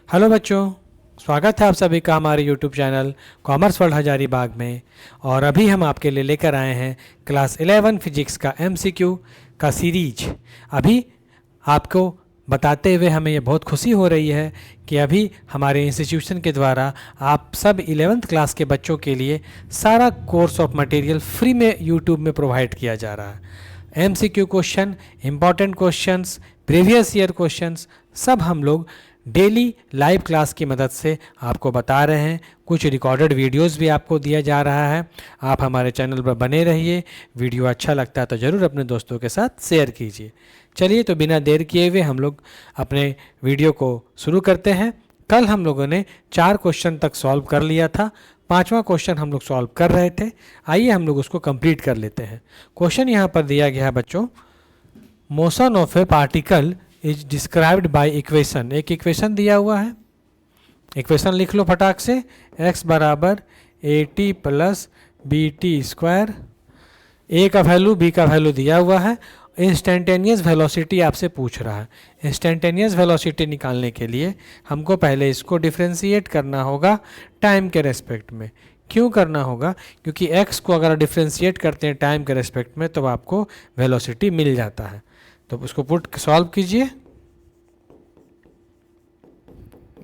Hello बच्चों, स्वागत है आप सभी का हमारे YouTube channel commerce world Hazaribagh में। और अभी हम आपके लिए लेकर आए हैं क्लास 11 फिजिक्स का एमसीक्यू का सीरीज। अभी आपको बताते हुए हमें ये बहुत खुशी हो रही है कि अभी हमारे इंस्टीट्यूशन के द्वारा आप सब 11th क्लास के बच्चों के लिए सारा कोर्स ऑफ मटेरियल फ्री में यूट्यूब में प्रोवाइड किया जा रहा है। MCQ question, important questions, previous year questions सब हम लोग डेली लाइव क्लास की मदद से आपको बता रहे हैं। कुछ रिकॉर्डेड वीडियोस भी आपको दिया जा रहा है। आप हमारे चैनल पर बने रहिए। वीडियो अच्छा लगता है तो ज़रूर अपने दोस्तों के साथ शेयर कीजिए। चलिए तो बिना देर किए हुए हम लोग अपने वीडियो को शुरू करते हैं। कल हम लोगों ने 4 क्वेश्चन तक सॉल्व कर लिया था। 5वां क्वेश्चन हम लोग सॉल्व कर रहे थे। आइए हम लोग उसको कंप्लीट कर लेते हैं। क्वेश्चन यहाँ पर दिया गया है बच्चों, motion of A particle is described by equation. एक इक्वेशन दिया हुआ है, इक्वेशन लिख लो फटाक से। x बराबर AT प्लस BT स्क्वायर, ए का वैल्यू बी का वैल्यू दिया हुआ है। इंस्टेंटेनियस वेलोसिटी आपसे पूछ रहा है। इंस्टेंटेनियस वेलोसिटी निकालने के लिए हमको पहले इसको डिफ्रेंशिएट करना होगा टाइम के रेस्पेक्ट में। क्यों करना होगा? क्योंकि x को अगर डिफ्रेंशिएट करते हैं टाइम के रेस्पेक्ट में तो आपको वेलोसिटी मिल जाता है। तो उसको पुट सॉल्व कीजिए।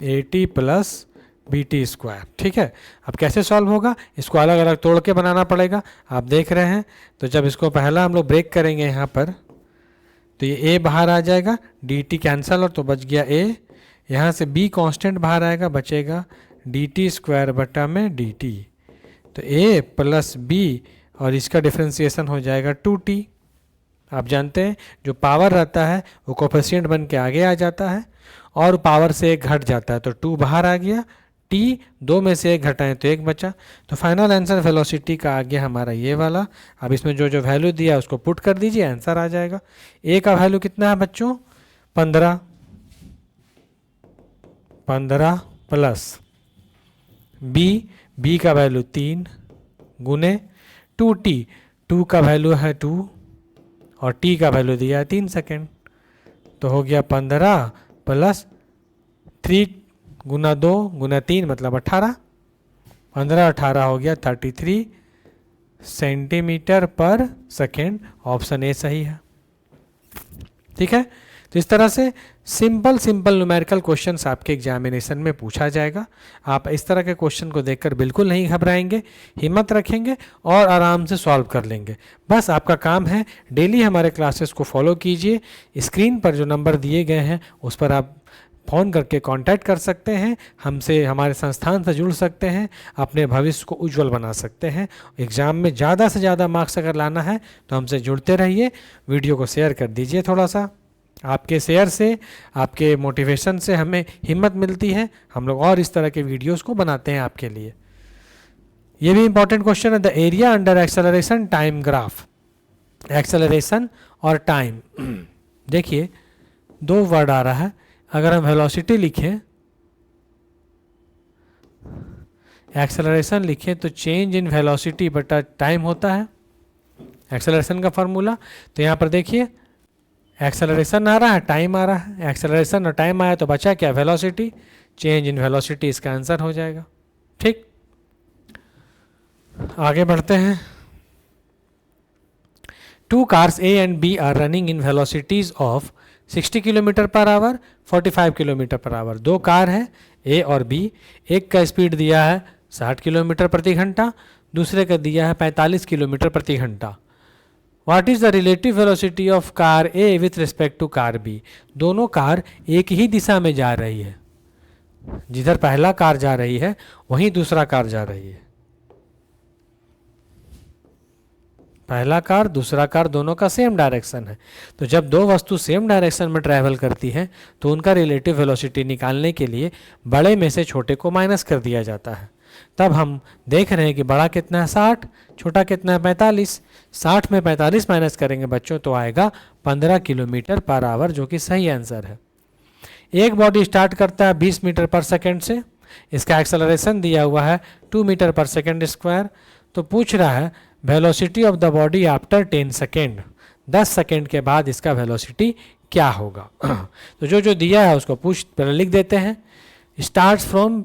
AT प्लस BT स्क्वायर, ठीक है। अब कैसे सॉल्व होगा? इसको अलग अलग तोड़ के बनाना पड़ेगा। आप देख रहे हैं तो जब इसको पहला हम लोग ब्रेक करेंगे यहाँ पर तो ये A बाहर आ जाएगा, DT कैंसल और तो बच गया A। यहाँ से B कांस्टेंट बाहर आएगा, बचेगा DT स्क्वायर बटा में DT। तो A प्लस B और इसका डिफ्रेंसिएशन हो जाएगा 2T। आप जानते हैं जो पावर रहता है वो कोफिशिएंट बन के आगे आ जाता है और पावर से एक घट जाता है, तो 2 बाहर आ गया। T 2 में से 1 घटाएं तो 1 बचा। तो फाइनल आंसर वेलोसिटी का आ गया हमारा ये वाला। अब इसमें जो जो वैल्यू दिया उसको पुट कर दीजिए, आंसर आ जाएगा। A का वैल्यू कितना है बच्चों? 15 प्लस B का वैल्यू 3 गुने 2T, 2 का वैल्यू है 2 और T का वैल्यू दिया है 3 सेकेंड। तो हो गया 15 प्लस 3 गुना 2 गुना 3 मतलब 18। 15 18 हो गया 33 सेंटीमीटर पर सेकेंड। ऑप्शन ए सही है, ठीक है। तो इस तरह से सिंपल न्यूमेरिकल क्वेश्चंस आपके एग्जामिनेशन में पूछा जाएगा। आप इस तरह के क्वेश्चन को देखकर बिल्कुल नहीं घबराएंगे, हिम्मत रखेंगे और आराम से सॉल्व कर लेंगे। बस आपका काम है डेली हमारे क्लासेस को फॉलो कीजिए। स्क्रीन पर जो नंबर दिए गए हैं उस पर आप फ़ोन करके कांटेक्ट कर सकते हैं, हमसे हमारे संस्थान से जुड़ सकते हैं, अपने भविष्य को उज्जवल बना सकते हैं। एग्ज़ाम में ज़्यादा से ज़्यादा मार्क्स अगर लाना है तो हमसे जुड़ते रहिए। वीडियो को शेयर कर दीजिए थोड़ा सा। आपके शेयर से, आपके मोटिवेशन से हमें हिम्मत मिलती है। हम लोग और इस तरह के वीडियोस को बनाते हैं आपके लिए। ये भी इंपॉर्टेंट क्वेश्चन है, the area under acceleration time graph. Acceleration और टाइम, देखिए 2 वर्ड आ रहा है। अगर हम वेलोसिटी लिखें, एक्सेलरेशन लिखें तो चेंज इन वेलोसिटी बटा टाइम होता है एक्सेलरेशन का फॉर्मूला। तो यहाँ पर देखिए एक्सेलरेशन आ रहा है, टाइम आ रहा है। एक्सेलरेशन और टाइम आया तो बचा क्या? वेलोसिटी। चेंज इन वेलोसिटी इसका आंसर हो जाएगा, ठीक। आगे बढ़ते हैं। 2 cars A and B are running in velocities of 60 kilometre per hour, 45 kilometre per hour. 2 car हैं A और B। एक का स्पीड दिया है 60 किलोमीटर प्रति घंटा, दूसरे का दिया है 45 किलोमीटर प्रति घंटा। What is the relative velocity of car A with respect to car B? दोनों कार एक ही दिशा में जा रही है। जिधर पहला कार जा रही है वहीं दूसरा कार जा रही है। पहला कार दूसरा कार दोनों का सेम डायरेक्शन है। तो जब 2 वस्तु सेम डायरेक्शन में ट्रैवल करती हैं तो उनका रिलेटिव वेलोसिटी निकालने के लिए बड़े में से छोटे को माइनस कर दिया जाता है। तब हम देख रहे हैं कि बड़ा कितना है 60, छोटा कितना है 45। 60 में 45 माइनस करेंगे बच्चों तो आएगा 15 किलोमीटर पर आवर, जो कि सही आंसर है। एक बॉडी स्टार्ट करता है 20 मीटर पर सेकेंड से। इसका एक्सेलरेशन दिया हुआ है 2 मीटर पर सेकेंड स्क्वायर। तो पूछ रहा है velocity of the body after 10 second. 10 second के बाद इसका वेलोसिटी क्या होगा? तो जो जो दिया है उसको पहले लिख देते हैं। स्टार्ट्स फ्रॉम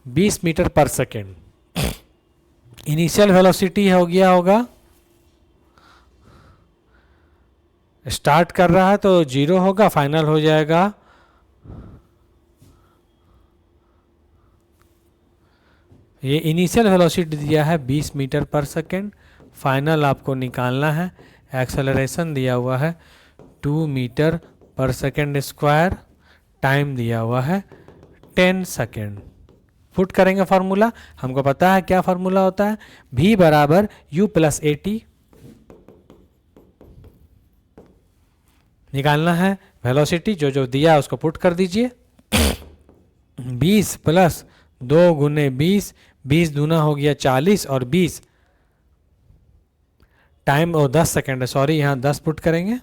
20 मीटर पर सेकेंड। इनिशियल वेलोसिटी हो गया होगा, स्टार्ट कर रहा है तो 0 होगा, फाइनल हो जाएगा ये इनिशियल वेलोसिटी दिया है 20 मीटर पर सेकेंड, फाइनल आपको निकालना है। एक्सेलरेशन दिया हुआ है 2 मीटर पर सेकेंड स्क्वायर, टाइम दिया हुआ है 10 सेकेंड। पुट करेंगे फार्मूला, हमको पता है क्या फार्मूला होता है, v बराबर u प्लस ए टी। निकालना है वेलोसिटी, जो जो दिया उसको पुट कर दीजिए। 20 प्लस 2 गुने 20, 20 दूना हो गया 40 और 20 टाइम और 10 सेकेंड है, सॉरी यहाँ 10 पुट करेंगे,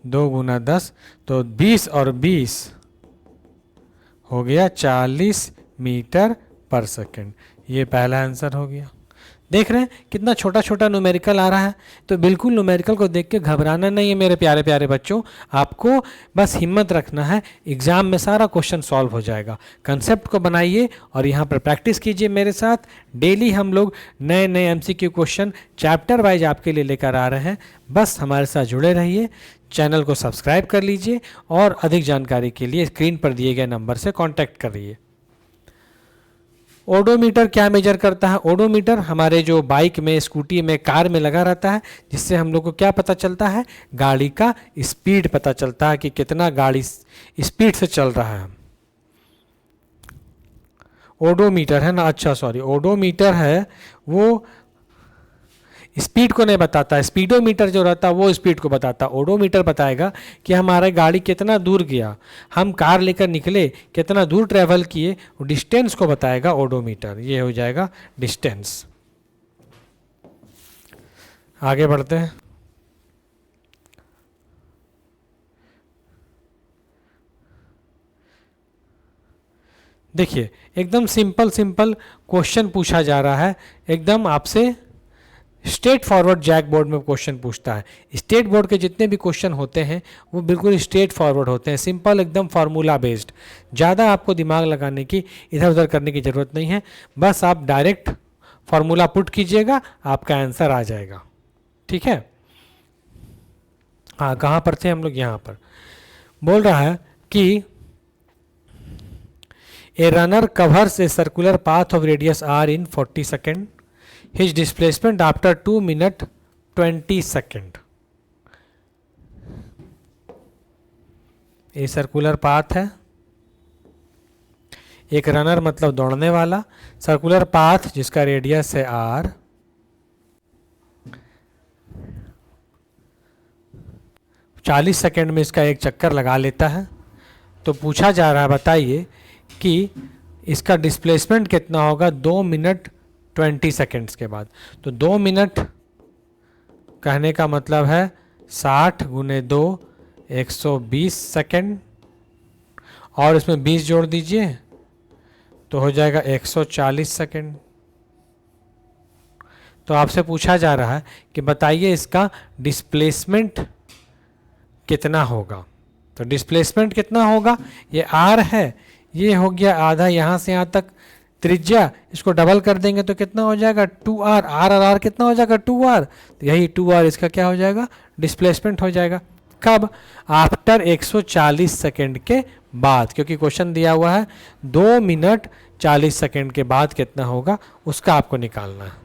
2 गुना 10 तो 20 और 20 हो गया 40 मीटर पर सेकेंड। ये पहला आंसर हो गया। देख रहे हैं कितना छोटा छोटा न्यूमेरिकल आ रहा है। तो बिल्कुल न्यूमेरिकल को देख के घबराना नहीं है मेरे प्यारे प्यारे बच्चों, आपको बस हिम्मत रखना है, एग्जाम में सारा क्वेश्चन सॉल्व हो जाएगा। कंसेप्ट को बनाइए और यहाँ पर प्रैक्टिस कीजिए मेरे साथ। डेली हम लोग नए नए एमसीक्यू क्वेश्चन चैप्टर वाइज आपके लिए लेकर आ रहे हैं, बस हमारे साथ जुड़े रहिए। चैनल को सब्सक्राइब कर लीजिए और अधिक जानकारी के लिए स्क्रीन पर दिए गए नंबर से कॉन्टैक्ट करिए। ओडोमीटर क्या मेजर करता है? ओडोमीटर हमारे जो बाइक में, स्कूटी में, कार में लगा रहता है, जिससे हम लोग को क्या पता चलता है, गाड़ी का स्पीड पता चलता है कि कितना गाड़ी स्पीड से चल रहा है। ओडोमीटर है ना, अच्छा सॉरी, ओडोमीटर है वो स्पीड को नहीं बताता, स्पीडोमीटर जो रहता है वो स्पीड को बताता। ओडोमीटर बताएगा कि हमारा गाड़ी कितना दूर गया, हम कार लेकर निकले कितना दूर ट्रैवल किए, डिस्टेंस को बताएगा ओडोमीटर। ये हो जाएगा डिस्टेंस। आगे बढ़ते हैं। देखिए एकदम सिंपल सिंपल क्वेश्चन पूछा जा रहा है, एकदम आपसे स्टेट फॉरवर्ड जैक बोर्ड में क्वेश्चन पूछता है। स्टेट बोर्ड के जितने भी क्वेश्चन होते हैं वो बिल्कुल स्टेट फॉरवर्ड होते हैं, सिंपल एकदम फार्मूला बेस्ड। ज़्यादा आपको दिमाग लगाने की, इधर उधर करने की ज़रूरत नहीं है, बस आप डायरेक्ट फार्मूला पुट कीजिएगा, आपका आंसर आ जाएगा। ठीक है, हाँ कहाँ पर थे हम लोग, यहाँ पर बोल रहा है कि a runner covers a circular path of radius r in 40 second, his displacement after 2 minute 20 second. ये सर्कुलर पाथ है, एक रनर मतलब दौड़ने वाला, सर्कुलर पाथ जिसका रेडियस है r, 40 सेकेंड में इसका एक चक्कर लगा लेता है। तो पूछा जा रहा है, बताइए कि इसका डिस्प्लेसमेंट कितना होगा 2 मिनट 20 सेकेंड्स के बाद। तो 2 मिनट कहने का मतलब है 60 गुने 2 120 सेकेंड, और इसमें 20 जोड़ दीजिए तो हो जाएगा 140 सेकेंड। तो आपसे पूछा जा रहा है कि बताइए इसका डिस्प्लेसमेंट कितना होगा। तो डिस्प्लेसमेंट कितना होगा, ये r है, ये हो गया आधा यहाँ से यहाँ तक त्रिज्या, इसको डबल कर देंगे तो कितना हो जाएगा 2r, r और r कितना हो जाएगा 2r, तो यही 2r इसका क्या हो जाएगा, डिस्प्लेसमेंट हो जाएगा। कब, आफ्टर 140 सेकेंड के बाद, क्योंकि क्वेश्चन दिया हुआ है 2 मिनट 40 सेकेंड के बाद कितना होगा उसका आपको निकालना है।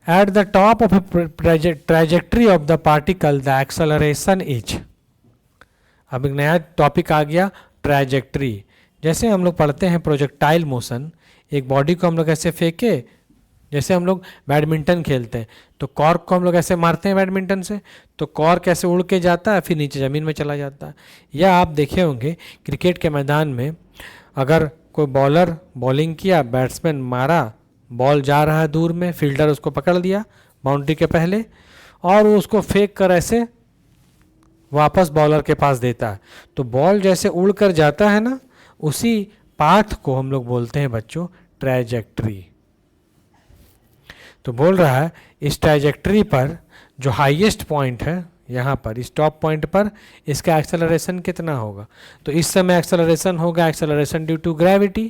At the top of a trajectory of the particle, the acceleration is। अब एक नया टॉपिक आ गया, ट्रैजेक्ट्री। जैसे हम लोग पढ़ते हैं प्रोजेक्टाइल मोशन, एक बॉडी को हम लोग ऐसे फेंके, जैसे हम लोग बैडमिंटन खेलते हैं तो कॉर्क को हम लोग ऐसे मारते हैं बैडमिंटन से, तो कॉर्क ऐसे उड़ के जाता है फिर नीचे ज़मीन में चला जाता है। या आप देखे होंगे क्रिकेट के मैदान में, अगर कोई बॉलर बॉलिंग किया, बैट्समैन मारा, बॉल जा रहा है दूर में, फील्डर उसको पकड़ लिया बाउंड्री के पहले और वो उसको फेंक कर ऐसे वापस बॉलर के पास देता है, तो बॉल जैसे उड़ कर जाता है ना, उसी पाथ को हम लोग बोलते हैं बच्चों ट्रैजेक्ट्री। तो बोल रहा है इस ट्राइजेक्टरी पर जो हाईएस्ट पॉइंट है यहाँ पर इस टॉप पॉइंट पर इसका एक्सेलरेशन कितना होगा। तो इस समय एक्सेलरेशन होगा एक्सेलरेशन ड्यू टू ग्रेविटी,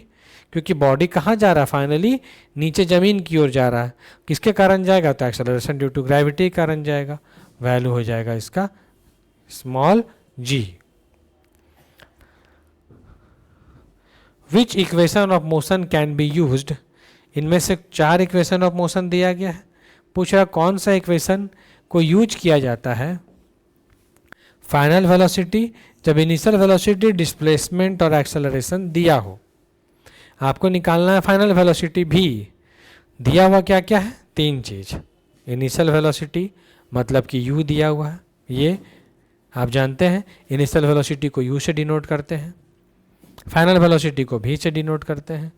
क्योंकि बॉडी कहाँ जा रहा है, फाइनली नीचे ज़मीन की ओर जा रहा है। किसके कारण जाएगा, तो एक्सेलरेशन ड्यू टू ग्रेविटी के कारण जाएगा। वैल्यू हो जाएगा इसका small g। Which equation of motion can be used, इनमें से 4 इक्वेशन ऑफ मोशन दिया गया है। पूछ रहा कौन सा इक्वेशन को यूज किया जाता है फाइनल वेलोसिटी, जब इनिशियल वेलोसिटी, डिस्प्लेसमेंट और एक्सेलरेशन दिया हो। आपको निकालना है फाइनल वेलोसिटी भी। दिया हुआ क्या क्या है, 3 चीज। इनिशियल वेलोसिटी मतलब कि u दिया हुआ है, ये आप जानते हैं। इनिशियल वेलोसिटी को u से डिनोट करते हैं, फाइनल वेलोसिटी को v से डिनोट करते हैं,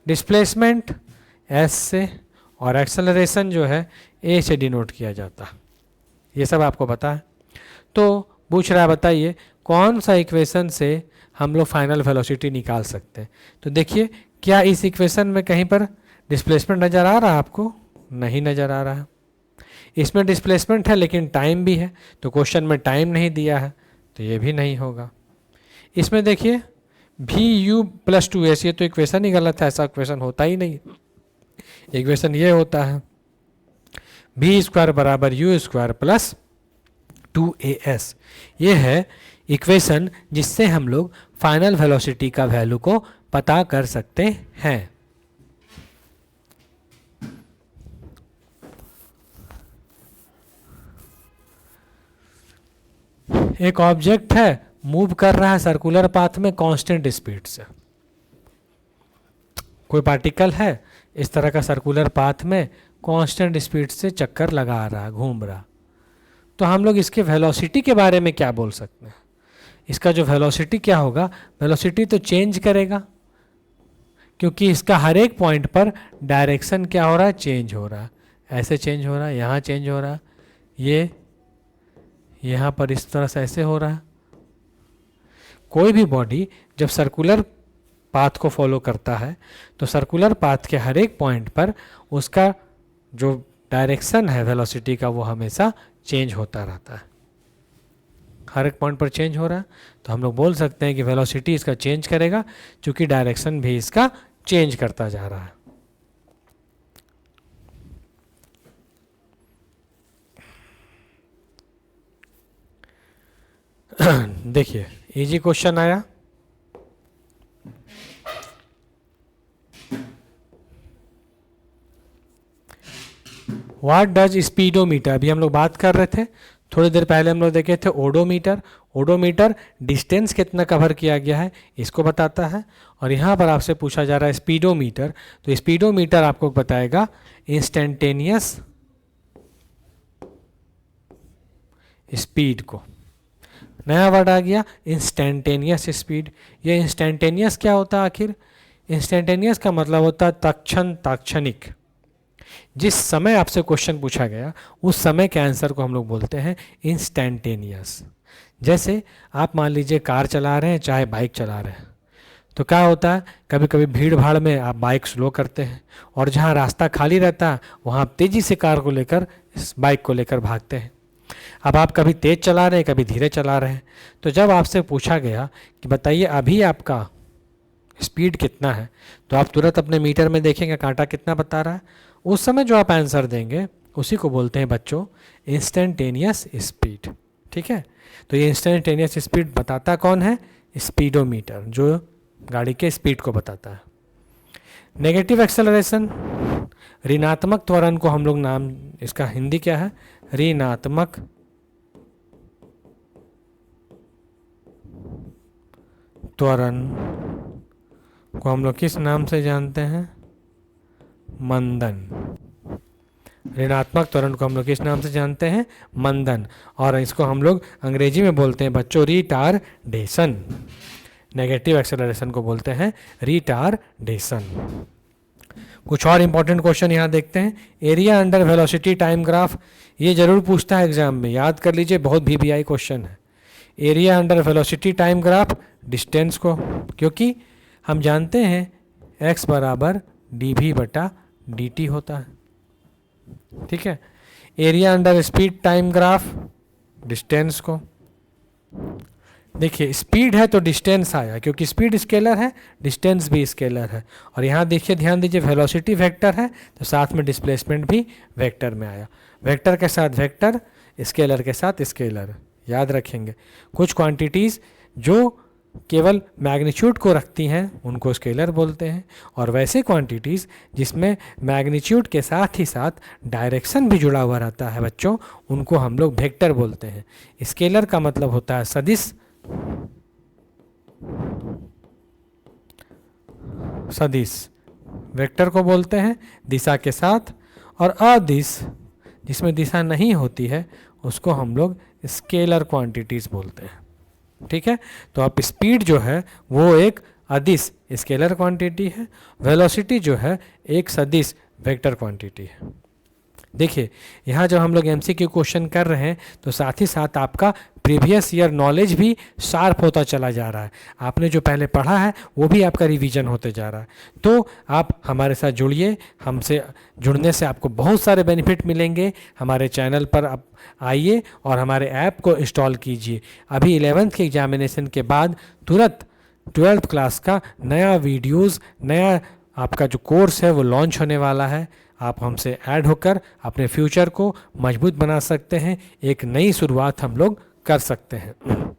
डिस्प्लेसमेंट s से, और एक्सेलरेशन जो है a से डिनोट किया जाता है। ये सब आपको पता है। तो पूछ रहा है बताइए कौन सा इक्वेशन से हम लोग फाइनल वेलोसिटी निकाल सकते हैं। तो देखिए क्या इस इक्वेशन में कहीं पर डिस्प्लेसमेंट नज़र आ रहा है आपको, नहीं नज़र आ रहा है। इसमें डिस्प्लेसमेंट है लेकिन टाइम भी है, तो क्वेश्चन में टाइम नहीं दिया है तो ये भी नहीं होगा। इसमें देखिए vu+2s, ये तो इक्वेशन ही गलत है, ऐसा इक्वेशन होता ही नहीं। इक्वेशन ये होता है v² = u² + 2as। ये है इक्वेशन जिससे हम लोग फाइनल वेलोसिटी का वैल्यू को पता कर सकते हैं। एक ऑब्जेक्ट है, मूव कर रहा है सर्कुलर पाथ में कांस्टेंट स्पीड से। कोई पार्टिकल है इस तरह का सर्कुलर पाथ में कांस्टेंट स्पीड से चक्कर लगा रहा, घूम रहा। तो हम लोग इसके वेलोसिटी के बारे में क्या बोल सकते हैं। इसका जो वेलोसिटी क्या होगा, वेलोसिटी तो चेंज करेगा, क्योंकि इसका हर एक पॉइंट पर डायरेक्शन क्या हो रहा है, चेंज हो रहा है। ऐसे चेंज हो रहा है, यहाँ चेंज हो रहा है, ये यहाँ पर इस तरह से ऐसे हो रहा है। कोई भी बॉडी जब सर्कुलर पाथ को फॉलो करता है तो सर्कुलर पाथ के हर एक पॉइंट पर उसका जो डायरेक्शन है वेलोसिटी का वो हमेशा चेंज होता रहता है। हर एक पॉइंट पर चेंज हो रहा है, तो हम लोग बोल सकते हैं कि वेलोसिटी इसका चेंज करेगा, क्योंकि डायरेक्शन भी इसका चेंज करता जा रहा है। देखिए इजी क्वेश्चन आया। व्हाट डज स्पीडोमीटर, अभी हम लोग बात कर रहे थे, थोड़ी देर पहले हम लोग देखे थे ओडोमीटर। ओडोमीटर डिस्टेंस कितना कवर किया गया है इसको बताता है, और यहाँ पर आपसे पूछा जा रहा है स्पीडोमीटर। तो स्पीडोमीटर आपको बताएगा इंस्टेंटेनियस स्पीड को। नया वर्ड आ गया इंस्टेंटेनियस स्पीड। ये इंस्टेंटेनियस क्या होता है आखिर, इंस्टेंटेनियस का मतलब होता है तत्क्षण, तात्क्षणिक। जिस समय आपसे क्वेश्चन पूछा गया उस समय के आंसर को हम लोग बोलते हैं इंस्टेंटेनियस। जैसे आप मान लीजिए कार चला रहे हैं चाहे बाइक चला रहे हैं, तो क्या होता है कभी कभी भीड़ भाड़ में आप बाइक स्लो करते हैं, और जहाँ रास्ता खाली रहता है वहाँ आप तेज़ी से कार को लेकर, इस बाइक को लेकर भागते हैं। अब आप कभी तेज़ चला रहे हैं कभी धीरे चला रहे हैं। तो जब आपसे पूछा गया कि बताइए अभी आपका स्पीड कितना है, तो आप तुरंत अपने मीटर में देखेंगे कांटा कितना बता रहा है। उस समय जो आप आंसर देंगे उसी को बोलते हैं बच्चों इंस्टेंटेनियस स्पीड। ठीक है, तो ये इंस्टेंटेनियस स्पीड बताता कौन है, स्पीडोमीटर, जो गाड़ी के स्पीड को बताता है। नेगेटिव एक्सेलरेशन, ऋणात्मक त्वरण को हम लोग नाम, इसका हिंदी क्या है, ऋणात्मक त्वरण को हम लोग किस नाम से जानते हैं, मंदन। ऋणात्मक त्वरण को हम लोग किस नाम से जानते हैं, मंदन। और इसको हम लोग अंग्रेजी में बोलते हैं बच्चों रिटारडेशन। नेगेटिव एक्सेलरेशन को बोलते हैं रिटारडेशन। कुछ और इंपॉर्टेंट क्वेश्चन यहाँ देखते हैं। Area under velocity time graph, ये जरूर पूछता है एग्जाम में, याद कर लीजिए, बहुत VBI क्वेश्चन है। Area under velocity time graph, distance को, क्योंकि हम जानते हैं x = dv/dt होता है। ठीक है। Area under speed time graph, distance को देखिए, स्पीड है तो डिस्टेंस आया, क्योंकि स्पीड स्केलर है, डिस्टेंस भी स्केलर है। और यहाँ देखिए, ध्यान दीजिए, वेलोसिटी वेक्टर है तो साथ में डिस्प्लेसमेंट भी वेक्टर में आया। वेक्टर के साथ वेक्टर, स्केलर के साथ स्केलर, याद रखेंगे। कुछ क्वांटिटीज़ जो केवल मैग्नीट्यूड को रखती हैं उनको स्केलर बोलते हैं, और वैसे क्वांटिटीज़ जिसमें मैग्नीट्यूड के साथ ही साथ डायरेक्शन भी जुड़ा हुआ रहता है बच्चों, उनको हम लोग वेक्टर बोलते हैं। स्केलर का मतलब होता है सदिश, सदिश वेक्टर को बोलते हैं दिशा के साथ, और अदिश जिसमें दिशा नहीं होती है उसको हम लोग स्केलर क्वांटिटीज़ बोलते हैं। ठीक है, तो अब स्पीड जो है वो एक अदिश स्केलर क्वांटिटी है, वेलोसिटी जो है एक सदिश वेक्टर क्वांटिटी है। देखिए, यहाँ जब हम लोग एमसीक्यू क्वेश्चन कर रहे हैं तो साथ ही साथ आपका प्रीवियस ईयर नॉलेज भी शार्प होता चला जा रहा है। आपने जो पहले पढ़ा है वो भी आपका रिवीजन होते जा रहा है। तो आप हमारे साथ जुड़िए, हमसे जुड़ने से आपको बहुत सारे बेनिफिट मिलेंगे। हमारे चैनल पर आप आइए और हमारे ऐप को इंस्टॉल कीजिए। अभी 11th के एग्जामिनेशन के बाद तुरंत 12th क्लास का नया वीडियोज़, नया आपका जो कोर्स है वो लॉन्च होने वाला है। आप हमसे ऐड होकर अपने फ्यूचर को मजबूत बना सकते हैं, एक नई शुरुआत हम लोग कर सकते हैं।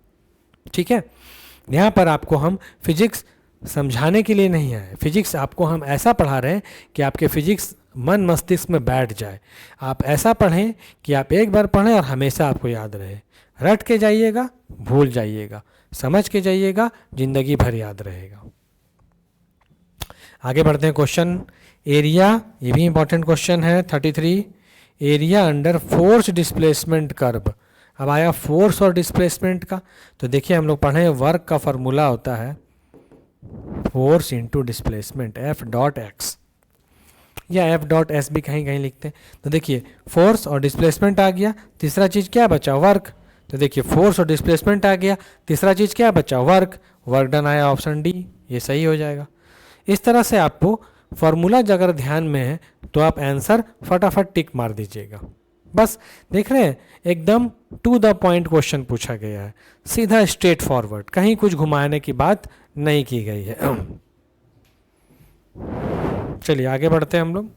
ठीक है, यहाँ पर आपको हम फिजिक्स समझाने के लिए नहीं आए, फिजिक्स आपको हम ऐसा पढ़ा रहे हैं कि आपके फिजिक्स मन मस्तिष्क में बैठ जाए। आप ऐसा पढ़ें कि आप एक बार पढ़ें और हमेशा आपको याद रहे। रट के जाइएगा, भूल जाइएगा, समझ के जाइएगा, जिंदगी भर याद रहेगा। आगे बढ़ते हैं। क्वेश्चन एरिया, ये भी इंपॉर्टेंट क्वेश्चन है 33। Area under force displacement curve. अब आया फोर्स और डिस्प्लेसमेंट का, तो देखिए हम लोग पढ़े वर्क का फॉर्मूला होता है force into displacement, F dot x या एफ डॉट एस भी कहीं कहीं लिखते हैं। तो देखिए फोर्स और डिस्प्लेसमेंट आ गया, तीसरा चीज़ क्या बचा, वर्क। तो देखिए फोर्स और डिस्प्लेसमेंट आ गया, तीसरा चीज़ क्या बचा, वर्क। वर्क डन आया, ऑप्शन डी, ये सही हो जाएगा। इस तरह से आपको फॉर्मूला अगर ध्यान में है तो आप आंसर फटाफट टिक मार दीजिएगा। बस देख रहे हैं, एकदम टू द पॉइंट क्वेश्चन पूछा गया है, सीधा स्ट्रेट फॉरवर्ड, कहीं कुछ घुमाने की बात नहीं की गई है। चलिए आगे बढ़ते हैं हम लोग।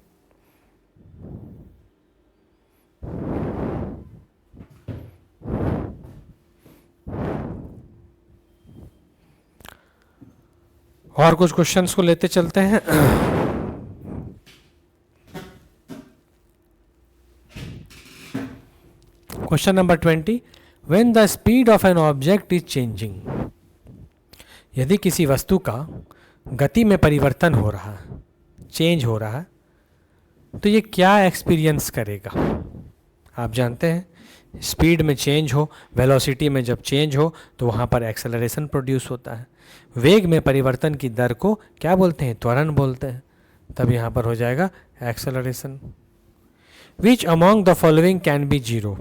और कुछ क्वेश्चंस को लेते चलते हैं। Question number 20, when the speed of an object is changing. यदि किसी वस्तु का गति में परिवर्तन हो रहा है, चेंज हो रहा है, तो ये क्या एक्सपीरियंस करेगा। आप जानते हैं स्पीड में चेंज हो, वेलोसिटी में जब चेंज हो तो वहाँ पर एक्सेलरेशन प्रोड्यूस होता है। वेग में परिवर्तन की दर को क्या बोलते हैं, त्वरण बोलते हैं। तब यहाँ पर हो जाएगा acceleration. Which among the following can be zero.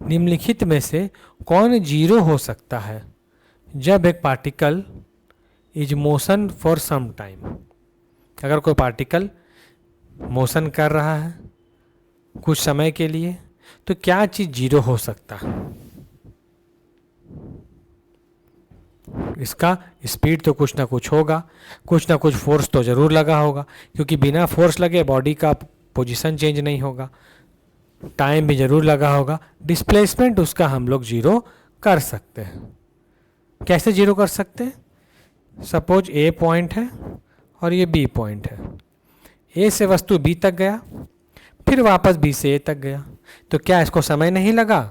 निम्नलिखित में से कौन जीरो हो सकता है जब एक particle is motion for some time. अगर कोई पार्टिकल मोशन कर रहा है कुछ समय के लिए, तो क्या चीज़ जीरो हो सकता है। इसका स्पीड तो कुछ ना कुछ होगा, कुछ ना कुछ फोर्स तो ज़रूर लगा होगा, क्योंकि बिना फोर्स लगे बॉडी का पोजीशन चेंज नहीं होगा। टाइम भी ज़रूर लगा होगा। डिस्प्लेसमेंट उसका हम लोग जीरो कर सकते हैं। कैसे जीरो कर सकते हैं, सपोज ए पॉइंट है और ये बी पॉइंट है। ए से वस्तु बी तक गया, फिर वापस बी से ए तक गया, तो क्या इसको समय नहीं लगा,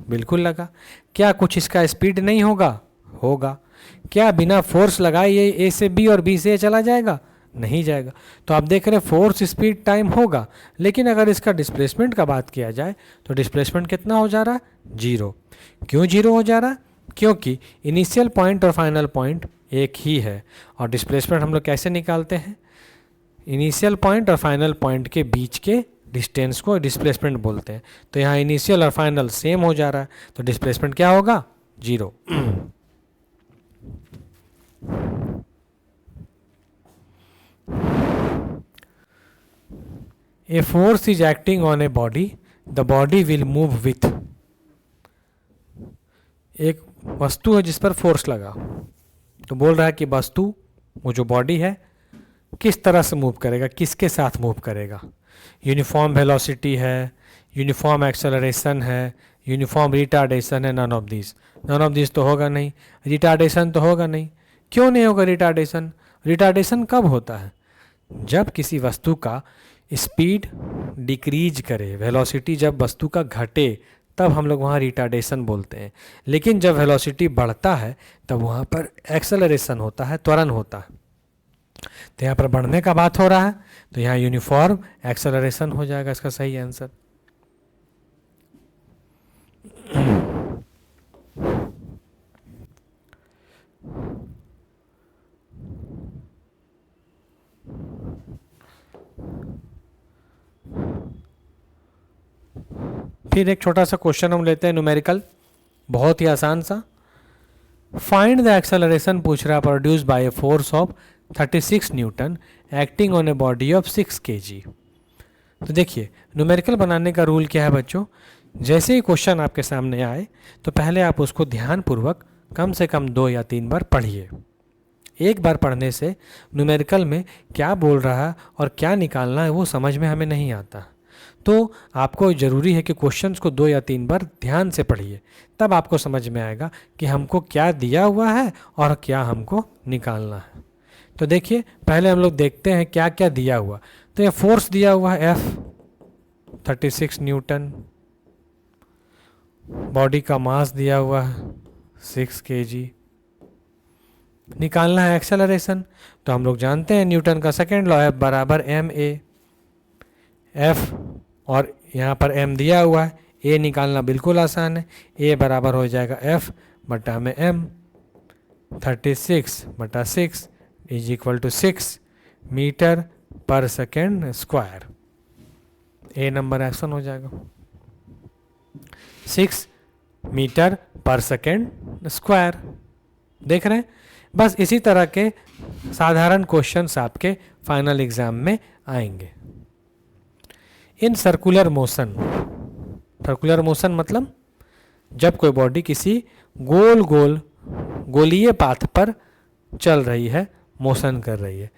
बिल्कुल लगा। क्या कुछ इसका स्पीड नहीं होगा, होगा। क्या बिना फोर्स लगाए ये ए से बी और बी से ए चला जाएगा, नहीं जाएगा। तो आप देख रहे हैं फोर्स स्पीड टाइम होगा, लेकिन अगर इसका डिस्प्लेसमेंट का बात किया जाए तो डिस्प्लेसमेंट कितना हो जा रहा है, जीरो। क्यों जीरो हो जा रहा है, क्योंकि इनिशियल पॉइंट और फाइनल पॉइंट एक ही है। और डिस्प्लेसमेंट हम लोग कैसे निकालते हैं, इनिशियल पॉइंट और फाइनल पॉइंट के बीच के डिस्टेंस को डिस्प्लेसमेंट बोलते हैं। तो यहाँ इनिशियल और फाइनल सेम हो जा रहा है, तो डिस्प्लेसमेंट क्या होगा, zero. A force is acting on a body, the body will move with. एक वस्तु है जिस पर फोर्स लगा, तो बोल रहा है कि वस्तु, वो जो बॉडी है, किस तरह से मूव करेगा, किसके साथ मूव करेगा। यूनिफॉर्म वेलोसिटी है, यूनिफॉर्म एक्सेलरेशन है, यूनिफॉर्म रिटार्डेशन है, नन ऑफ दिस तो होगा नहीं। रिटार्डेशन तो होगा नहीं। क्यों नहीं होगा रिटार्डेशन? रिटार्डेशन कब होता है? जब किसी वस्तु का स्पीड डिक्रीज करे, वेलोसिटी जब वस्तु का घटे, तब हम लोग वहाँ रिटार्डेशन बोलते हैं। लेकिन जब वेलोसिटी बढ़ता है तब वहाँ पर एक्सेलरेशन होता है, त्वरण होता है। तो यहाँ पर बढ़ने का बात हो रहा है, तो यहाँ यूनिफॉर्म एक्सेलरेशन हो जाएगा इसका सही आंसर। फिर एक छोटा सा क्वेश्चन हम लेते हैं न्यूमेरिकल, बहुत ही आसान सा। फाइंड द एक्सेलरेशन पूछ रहा है produce by a force of 36 Newton acting on a body of 6 kg। तो देखिए न्यूमेरिकल बनाने का रूल क्या है बच्चों, जैसे ही क्वेश्चन आपके सामने आए तो पहले आप उसको ध्यानपूर्वक कम से कम 2 या 3 बार पढ़िए। एक बार पढ़ने से न्यूमेरिकल में क्या बोल रहा है और क्या निकालना है वो समझ में हमें नहीं आता। तो आपको ज़रूरी है कि क्वेश्चंस को 2 या 3 बार ध्यान से पढ़िए, तब आपको समझ में आएगा कि हमको क्या दिया हुआ है और क्या हमको निकालना है। तो देखिए पहले हम लोग देखते हैं क्या क्या दिया हुआ। तो ये फोर्स दिया हुआ है F 36 न्यूटन, बॉडी का मास दिया हुआ है 6 kg। निकालना है एक्सेलरेशन, तो हम लोग जानते हैं न्यूटन का सेकेंड लॉ F बराबर ma। F और यहाँ पर m दिया हुआ है, a निकालना बिल्कुल आसान है। a बराबर हो जाएगा F बटा में m, 36 बटा 6 इज इक्वल टू 6 मीटर पर second square. a number action हो जाएगा 6 मीटर पर सेकेंड स्क्वायर। देख रहे हैं, बस इसी तरह के साधारण क्वेश्चंस आपके फाइनल एग्जाम में आएंगे। In circular motion, circular motion मतलब जब कोई बॉडी किसी गोलीय पाथ पर चल रही है, मोशन कर रही है,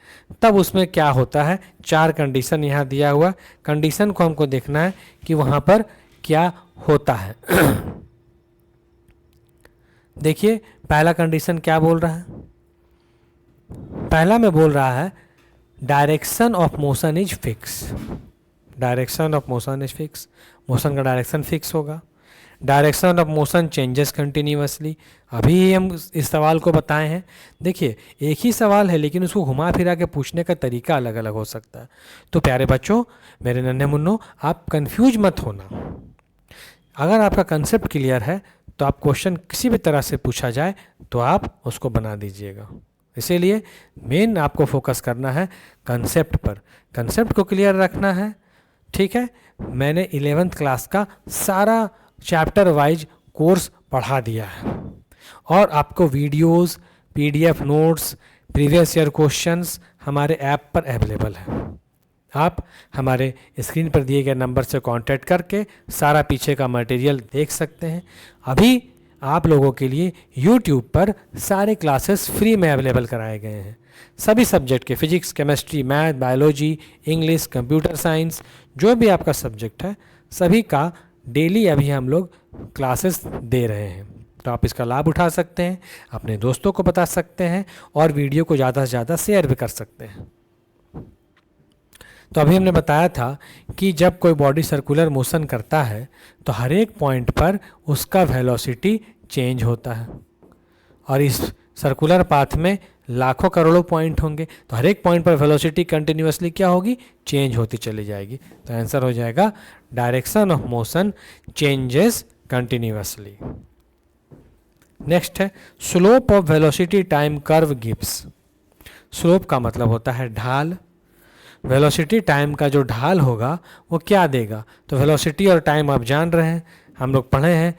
तब उसमें क्या होता है। 4 कंडीशन यहाँ दिया हुआ, कंडीशन को हमको देखना है कि वहाँ पर क्या होता है। देखिए पहला कंडीशन क्या बोल रहा है, पहला में बोल रहा है direction of motion is fix. Direction of motion is fix, motion का डायरेक्शन फिक्स होगा। Direction of motion changes continuously, अभी हम इस सवाल को बताए हैं। देखिए एक ही सवाल है लेकिन उसको घुमा फिरा के पूछने का तरीका अलग अलग हो सकता है। तो प्यारे बच्चों, मेरे नन्हे मुन्नों, आप कंफ्यूज मत होना। अगर आपका कंसेप्ट क्लियर है तो आप क्वेश्चन किसी भी तरह से पूछा जाए तो आप उसको बना दीजिएगा। इसीलिए मेन आपको फोकस करना है कंसेप्ट पर, कंसेप्ट को क्लियर रखना है। ठीक है, मैंने 11th क्लास का सारा चैप्टर वाइज कोर्स पढ़ा दिया है और आपको videos, PDF notes, previous year questions हमारे ऐप पर अवेलेबल है। आप हमारे स्क्रीन पर दिए गए नंबर से कांटेक्ट करके सारा पीछे का मटेरियल देख सकते हैं। अभी आप लोगों के लिए YouTube पर सारे क्लासेस फ्री में अवेलेबल कराए गए हैं। सभी सब्जेक्ट के, physics, chemistry, math, biology, English, computer science, जो भी आपका सब्जेक्ट है, सभी का डेली अभी हम लोग क्लासेस दे रहे हैं। तो आप इसका लाभ उठा सकते हैं, अपने दोस्तों को बता सकते हैं और वीडियो को ज़्यादा से ज़्यादा शेयर भी कर सकते हैं। तो अभी हमने बताया था कि जब कोई बॉडी सर्कुलर मोशन करता है तो हर एक पॉइंट पर उसका वेलोसिटी चेंज होता है और इस सर्कुलर पाथ में लाखों करोड़ों पॉइंट होंगे, तो हर एक पॉइंट पर वेलोसिटी कंटिन्यूअसली क्या होगी, चेंज होती चली जाएगी। तो आंसर हो जाएगा direction of motion changes continuously. Next है slope of velocity time curve gives. Slope का मतलब होता है ढाल, वेलोसिटी टाइम का जो ढाल होगा वो क्या देगा। तो वेलोसिटी और टाइम आप जान रहे हैं, हम लोग पढ़े हैं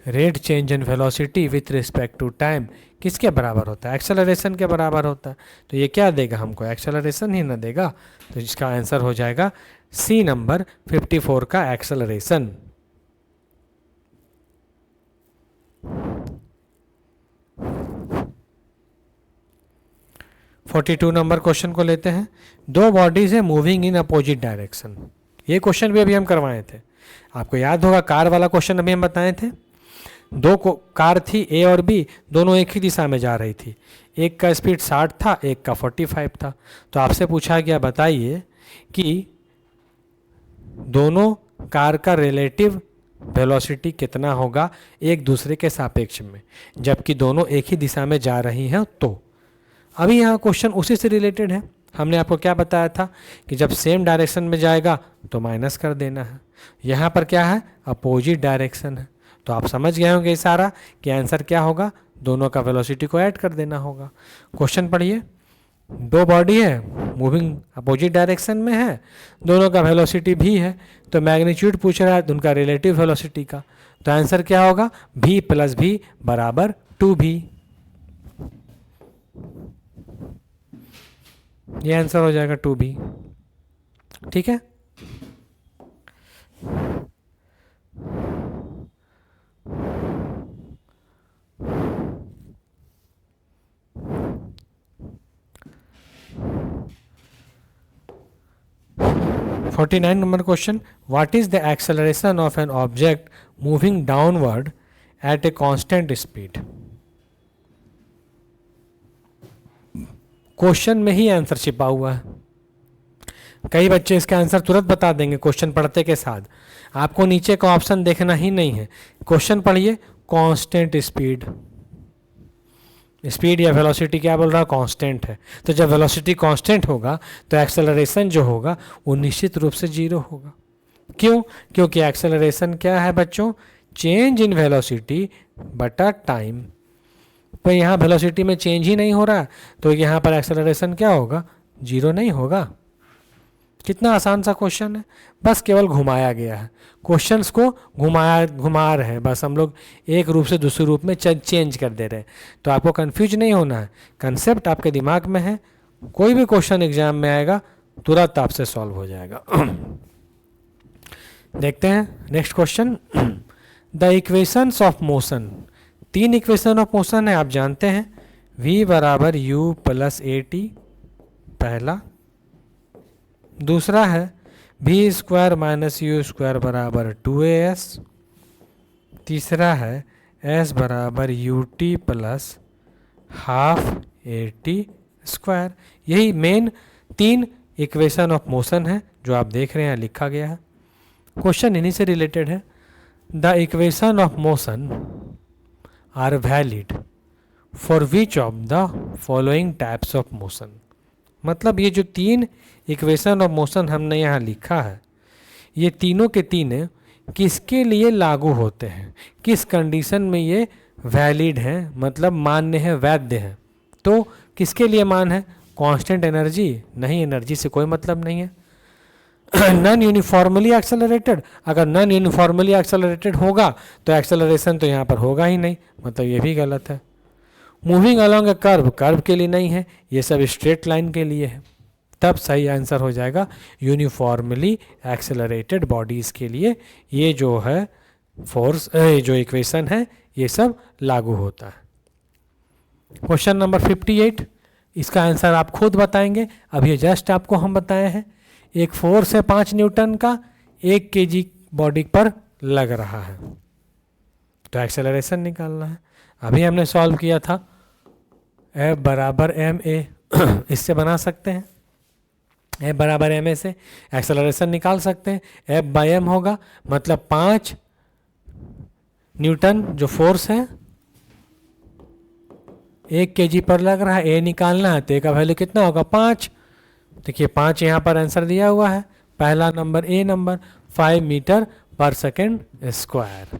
rate change in velocity with respect to time किसके बराबर होता है? एक्सेलरेशन के बराबर होता है। तो ये क्या देगा हमको? एक्सेलरेशन ही ना देगा। तो इसका आंसर हो जाएगा सी नंबर 54 का एक्सेलरेशन। 42 नंबर क्वेश्चन को लेते हैं। दो बॉडीज है मूविंग इन अपोजिट डायरेक्शन। ये क्वेश्चन भी अभी हम करवाए थे, आपको याद होगा कार वाला क्वेश्चन अभी हम बताए थे। दो कार थी ए और बी, दोनों एक ही दिशा में जा रही थी। एक का स्पीड 60 था, एक का 45 था। तो आपसे पूछा गया बताइए कि दोनों कार का रिलेटिव वेलोसिटी कितना होगा एक दूसरे के सापेक्ष में, जबकि दोनों एक ही दिशा में जा रही हैं। तो अभी यहाँ क्वेश्चन उसी से रिलेटेड है। हमने आपको क्या बताया था कि जब सेम डायरेक्शन में जाएगा तो माइनस कर देना है। यहाँ पर क्या है? अपोजिट डायरेक्शन है। तो आप समझ गए होंगे इशारा कि आंसर क्या होगा, दोनों का वेलोसिटी को ऐड कर देना होगा। क्वेश्चन पढ़िए। दो बॉडी है मूविंग अपोजिट डायरेक्शन में है, दोनों का वेलोसिटी भी है। तो मैग्नीट्यूड पूछ रहा है उनका रिलेटिव वेलोसिटी का। तो आंसर क्या होगा? v प्लस भी बराबर 2v। ये आंसर हो जाएगा 2b। ठीक है। Forty 49 number question. What is the acceleration of an object moving downward at a constant speed? Question में ही आंसर छिपा हुआ है। कई बच्चे इसका आंसर तुरंत बता देंगे क्वेश्चन पढ़ते के साथ। आपको नीचे का ऑप्शन देखना ही नहीं है, क्वेश्चन पढ़िए। कांस्टेंट स्पीड, स्पीड या वेलोसिटी क्या बोल रहा है? कांस्टेंट है। तो जब वेलोसिटी कांस्टेंट होगा तो एक्सेलरेशन जो होगा वो निश्चित रूप से जीरो होगा। क्यों? क्योंकि एक्सेलरेशन क्या है बच्चों? चेंज इन वेलोसिटी बटा टाइम। पर यहाँ वेलोसिटी में चेंज ही नहीं हो रहा, तो यहाँ पर एक्सेलरेशन क्या होगा? जीरो नहीं होगा। कितना आसान सा क्वेश्चन है, बस केवल घुमाया गया है। क्वेश्चंस को घुमा रहे हैं बस हम लोग, एक रूप से दूसरे रूप में चेंज कर दे रहे हैं। तो आपको कंफ्यूज नहीं होना है, कंसेप्ट आपके दिमाग में है। कोई भी क्वेश्चन एग्जाम में आएगा तुरंत आपसे सॉल्व हो जाएगा। देखते हैं next question. The equations of motion. तीन इक्वेशन ऑफ मोशन है, आप जानते हैं। v बराबर u प्लस ए टी पहला, दूसरा है v square minus you square बराबर 2as, तीसरा है s बराबर U T plus half A T square. यही मेन तीन इक्वेशन ऑफ मोशन है जो आप देख रहे हैं लिखा गया है। क्वेश्चन इन्हीं से रिलेटेड है। The equation of motion are valid for which of the following types of motion. मतलब ये जो तीन इक्वेशन ऑफ मोशन हमने यहाँ लिखा है, ये तीनों के तीन किसके लिए लागू होते हैं, किस कंडीशन में ये वैलिड हैं, मतलब मान्य है, वैध है। तो किसके लिए मान है? कांस्टेंट एनर्जी नहीं, एनर्जी से कोई मतलब नहीं है। नॉन यूनिफॉर्मली एक्सेलरेटेड, अगर नॉन यूनिफॉर्मली एक्सेलरेटेड होगा तो एक्सेलरेशन तो यहाँ पर होगा ही नहीं, मतलब ये भी गलत है। मूविंग अलॉन्ग ए कर्व, कर्व के लिए नहीं है, ये सब स्ट्रेट लाइन के लिए है। तब सही आंसर हो जाएगा यूनिफॉर्मली एक्सेलरेटेड बॉडीज़ के लिए ये जो है फोर्स, जो इक्वेशन है ये सब लागू होता है। क्वेश्चन नंबर 58, इसका आंसर आप खुद बताएंगे, अभी जस्ट आपको हम बताए हैं। एक फोर्स है 5 न्यूटन का, 1 kg बॉडी पर लग रहा है, तो एक्सेलरेशन निकालना है। अभी हमने सॉल्व किया था, F बराबर एम ए, इससे बना सकते हैं। F बराबर एम ए से एक्सेलरेशन निकाल सकते हैं। F बाई एम होगा, मतलब 5 न्यूटन जो फोर्स है 1 kg पर लग रहा है, ए निकालना है तो ए का वैल्यू कितना होगा? 5। देखिए 5 यहाँ पर आंसर दिया हुआ है। पहला नंबर ए नंबर 5 मीटर पर सेकेंड स्क्वायर।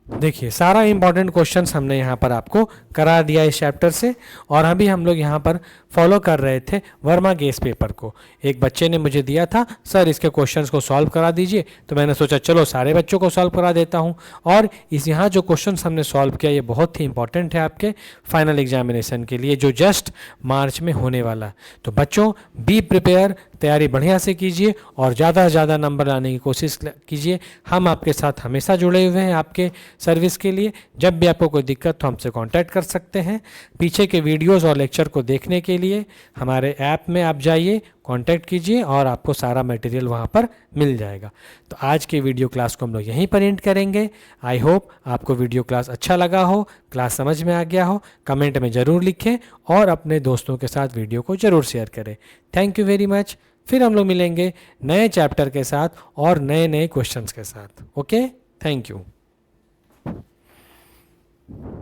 देखिए सारा इंपॉर्टेंट क्वेश्चंस हमने यहाँ पर आपको करा दिया इस चैप्टर से। और अभी हम लोग यहाँ पर फॉलो कर रहे थे वर्मा गेस पेपर को। एक बच्चे ने मुझे दिया था सर इसके क्वेश्चंस को सॉल्व करा दीजिए, तो मैंने सोचा चलो सारे बच्चों को सॉल्व करा देता हूँ। और इस यहाँ जो क्वेश्चंस हमने सॉल्व किया ये बहुत ही इंपॉर्टेंट है आपके फाइनल एग्जामिनेशन के लिए जो जस्ट मार्च में होने वाला। तो बच्चों बी प्रिपेयर, तैयारी बढ़िया से कीजिए और ज़्यादा से ज़्यादा नंबर लाने की कोशिश कीजिए। हम आपके साथ हमेशा जुड़े हुए हैं आपके सर्विस के लिए। जब भी आपको कोई दिक्कत तो हमसे कांटेक्ट कर सकते हैं। पीछे के वीडियोस और लेक्चर को देखने के लिए हमारे ऐप में आप जाइए, कांटेक्ट कीजिए और आपको सारा मटेरियल वहाँ पर मिल जाएगा। तो आज के वीडियो क्लास को हम लोग यहीं पर एंड करेंगे। आई होप आपको वीडियो क्लास अच्छा लगा हो, क्लास समझ में आ गया हो। कमेंट में ज़रूर लिखें और अपने दोस्तों के साथ वीडियो को ज़रूर शेयर करें। Thank you very much. फिर हम लोग मिलेंगे नए चैप्टर के साथ और नए नए क्वेश्चंस के साथ। Okay, thank you.